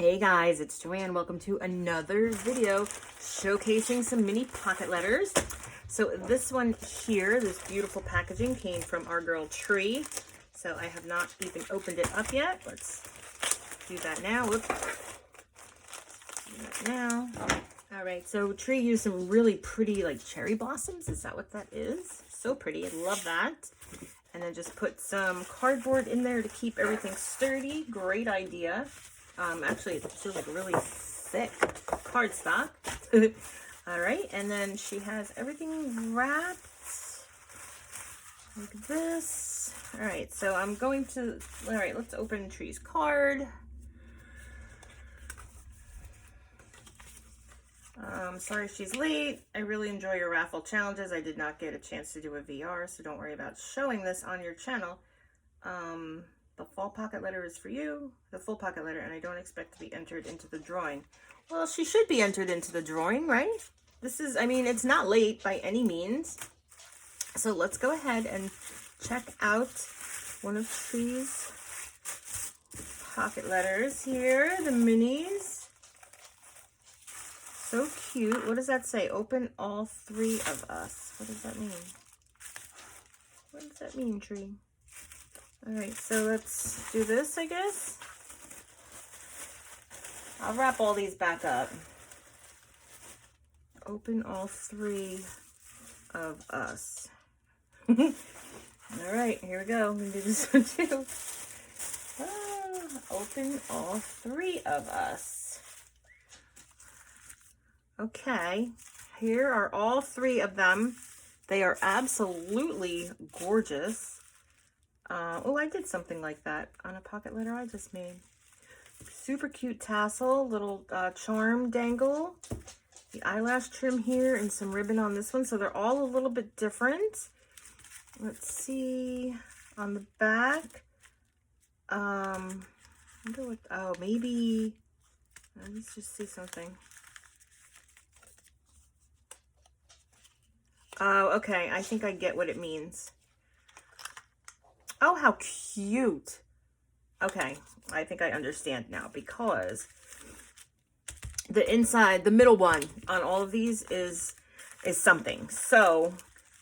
Hey guys, it's Joanne. Welcome to another video showcasing some mini pocket letters. So this one here, this beautiful packaging came from our girl Tree. So I have not even opened it up yet. Let's do that now. Whoops. Do that now. All right, so Tree used some really pretty like cherry blossoms. Is that what that is? So pretty. I love that. And then just put some cardboard in there to keep everything sturdy. Great idea. Actually, it's just like really thick cardstock. All right, and then she has everything wrapped like this. All right, so I'm going to, all right, let's open Tree's card. Sorry she's late. I really enjoy your raffle challenges. I did not get a chance to do a VR, so don't worry about showing this on your channel. The fall pocket letter is for you, the full pocket letter, and I don't expect to be entered into the drawing. Well, she should be entered into the drawing, right? This is, I mean, it's not late by any means. So let's go ahead and check out one of Tree's pocket letters here, the minis. So cute. What does that say? Open all three of us. What does that mean? What does that mean, Tree? All right, so let's do this, I guess. I'll wrap all these back up. Open all three of us. All right, here we go. I'm gonna do this one too. Open all three of us. Okay, here are all three of them. They are absolutely gorgeous. Oh, I did something like that on a pocket letter I just made. Super cute tassel, little charm dangle, the eyelash trim here, and some ribbon on this one. So they're all a little bit different. Let's see on the back. I wonder what, oh, maybe, let's just see something. Oh, okay, I think I get what it means. Oh, how cute. Okay, I think I understand now, because the inside, the middle one on all of these is something. So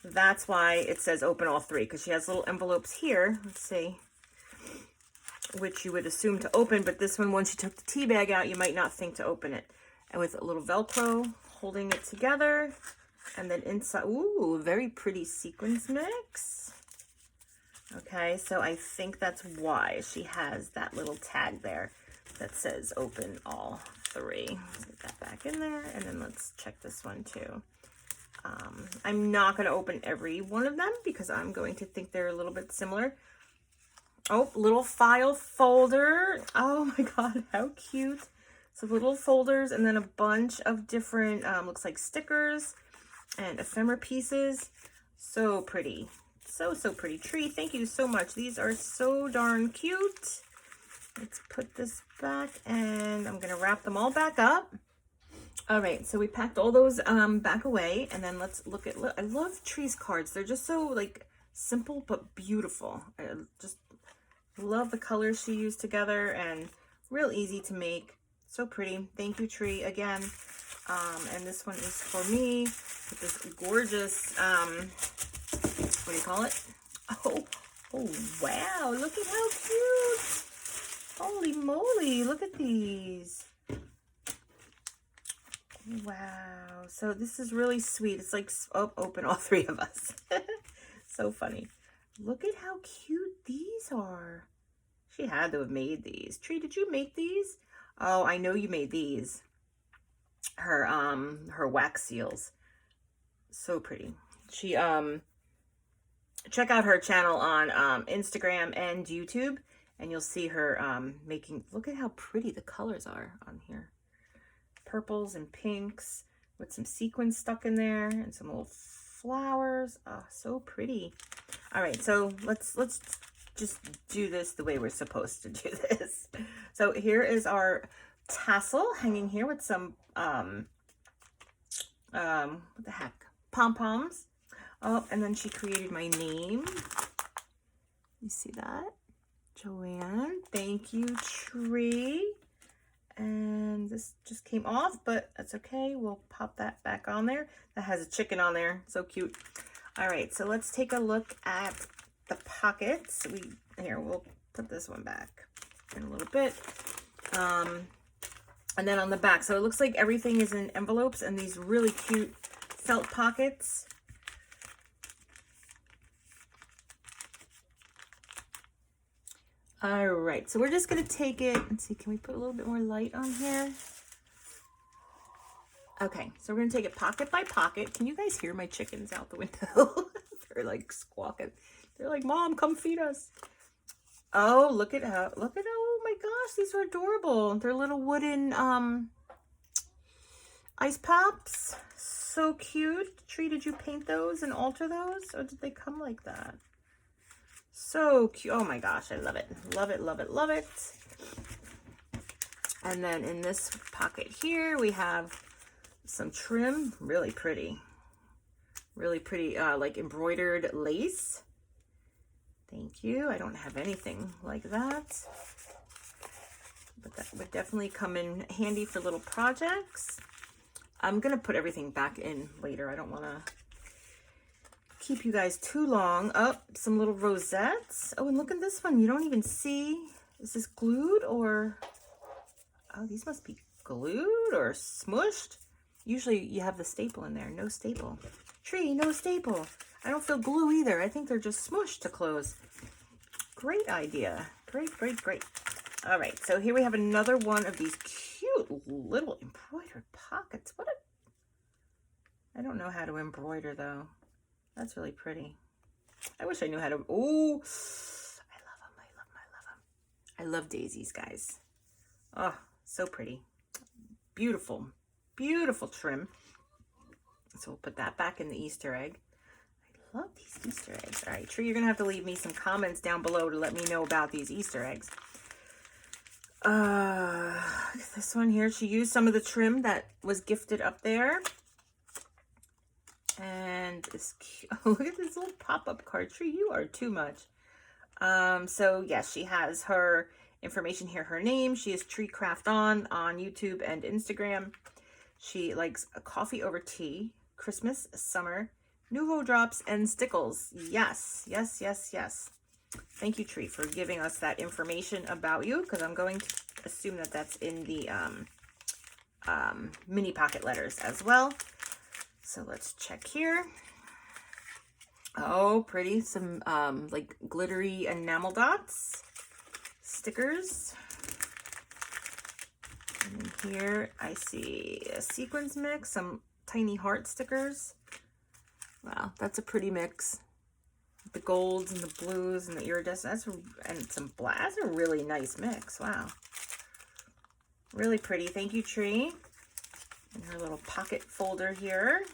that's why it says open all three, because she has little envelopes here. Let's see, which you would assume to open, but this one, once you took the tea bag out, you might not think to open it. And with a little Velcro holding it together, and then inside, ooh, very pretty sequins mix. Okay, so I think that's why she has that little tag there that says open all three. Let's get that back in there, and then let's check this one too. I'm not going to open every one of them because I'm going to think they're a little bit similar. Oh, little file folder. Oh my God, how cute. So little folders, and then a bunch of different, looks like stickers and ephemera pieces. So pretty. So pretty. Tree, thank you so much. These are so darn cute. Let's put this back, and I'm going to wrap them all back up. All right, so we packed all those back away, and then let's look at, I love Tree's cards. They're just so like simple but beautiful. I just love the colors she used together, and real easy to make. So pretty. Thank you, Tree, again. And this one is for me with this gorgeous, what do you call it? Oh, wow. Look at how cute. Holy moly. Look at these. Wow. So this is really sweet. It's like, oh, open all three of us. So funny. Look at how cute these are. She had to have made these. Tree, did you make these? Oh, I know you made these. Her wax seals. So pretty. She, check out her channel on Instagram and YouTube, and you'll see her making, look at how pretty the colors are on here. Purples and pinks with some sequins stuck in there and some little flowers. Oh, so pretty. All right, so let's just do this the way we're supposed to do this. So here is our tassel hanging here with some what the heck, pom-poms. Oh, and then she created my name. You see that? Joanne. Thank you, Tree. And This just came off, but that's okay. We'll pop that back on there. That has a chicken on there. So cute. All right, so let's take a look at the pockets. We'll put this one back in a little bit. And then on the back, so it looks like everything is in envelopes and these really cute felt pockets. All right, so we're just gonna take it, let's see, can we put a little bit more light on here? Okay, so we're gonna take it pocket by pocket. Can you guys hear my chickens out the window? They're like squawking. They're like, Mom, come feed us. Oh, look at, oh my gosh, these are adorable. They're little wooden ice pops. So cute. Tree, did you paint those and alter those? Or did they come like that? So cute. Oh my gosh, I love it. Love it, love it, love it. And then in this pocket here, we have some trim. Really pretty. Really pretty, like embroidered lace. Thank you. I don't have anything like that. But that would definitely come in handy for little projects. I'm going to put everything back in later. I don't want to keep you guys too long. Oh, some little rosettes. Oh, and look at this one. You don't even see. Is this glued or... Oh, these must be glued or smushed. Usually you have the staple in there. No staple. Tree, no staple. I don't feel glue either. I think they're just smushed to close. Great idea. Great, great, great. All right, so here we have another one of these cute little embroidered pockets. I don't know how to embroider though. That's really pretty. I wish I knew how to. Oh, I love them. I love them. I love them. I love daisies, guys. Oh, so pretty. Beautiful, beautiful trim. So we'll put that back in the Easter egg. I love these Easter eggs. All right, Tree, you're going to have to leave me some comments down below to let me know about these Easter eggs. This one here, she used some of the trim that was gifted up there. And it's cute. Oh, look at this little pop-up card. Tree, you are too much. So yes, she has her information here, her name. She is Tree Craft on YouTube and Instagram. She likes a coffee over tea, Christmas, summer, Nouveau drops, and stickles. Yes, yes, yes, yes. Thank you, Tree, for giving us that information about you, because I'm going to assume that that's in the mini pocket letters as well. So let's check here. Oh, pretty. Some like glittery enamel dots, stickers. And here I see a sequins mix, some tiny heart stickers. Wow, that's a pretty mix. The golds and the blues and the iridescent, and some black. That's a really nice mix. Wow. Really pretty. Thank you, Tree. And her little pocket folder here.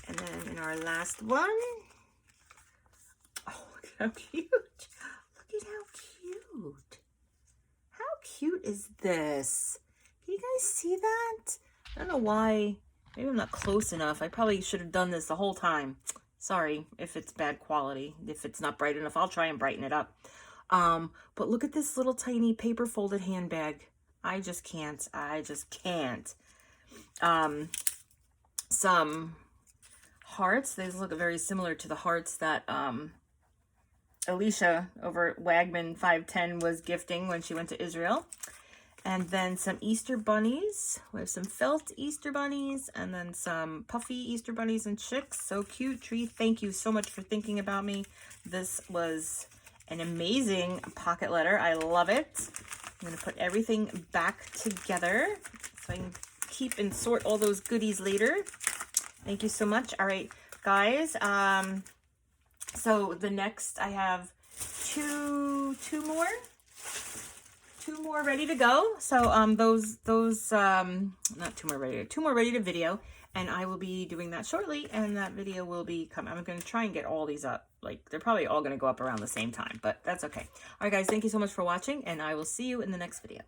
And then in our last one. Oh, look at how cute. Look at how cute. How cute is this? Can you guys see that? I don't know why. Maybe I'm not close enough. I probably should have done this the whole time. Sorry if it's bad quality. If it's not bright enough, I'll try and brighten it up. But look at this little tiny paper folded handbag. I just can't. I just can't. Some hearts. These look very similar to the hearts that Alicia over at Wagman 510 was gifting when she went to Israel. And then some Easter bunnies. We have some felt Easter bunnies and then some puffy Easter bunnies and chicks. So cute, Tree. Thank you so much for thinking about me. This was an amazing pocket letter. I love it. I'm going to put everything back together so I can keep and sort all those goodies later. Thank you so much. All right, guys. So the next I have two more ready to go. So two more ready to video, and I will be doing that shortly, and that video will be coming. I'm going to try and get all these up. Like, they're probably all going to go up around the same time, but that's okay. All right, guys, thank you so much for watching, and I will see you in the next video.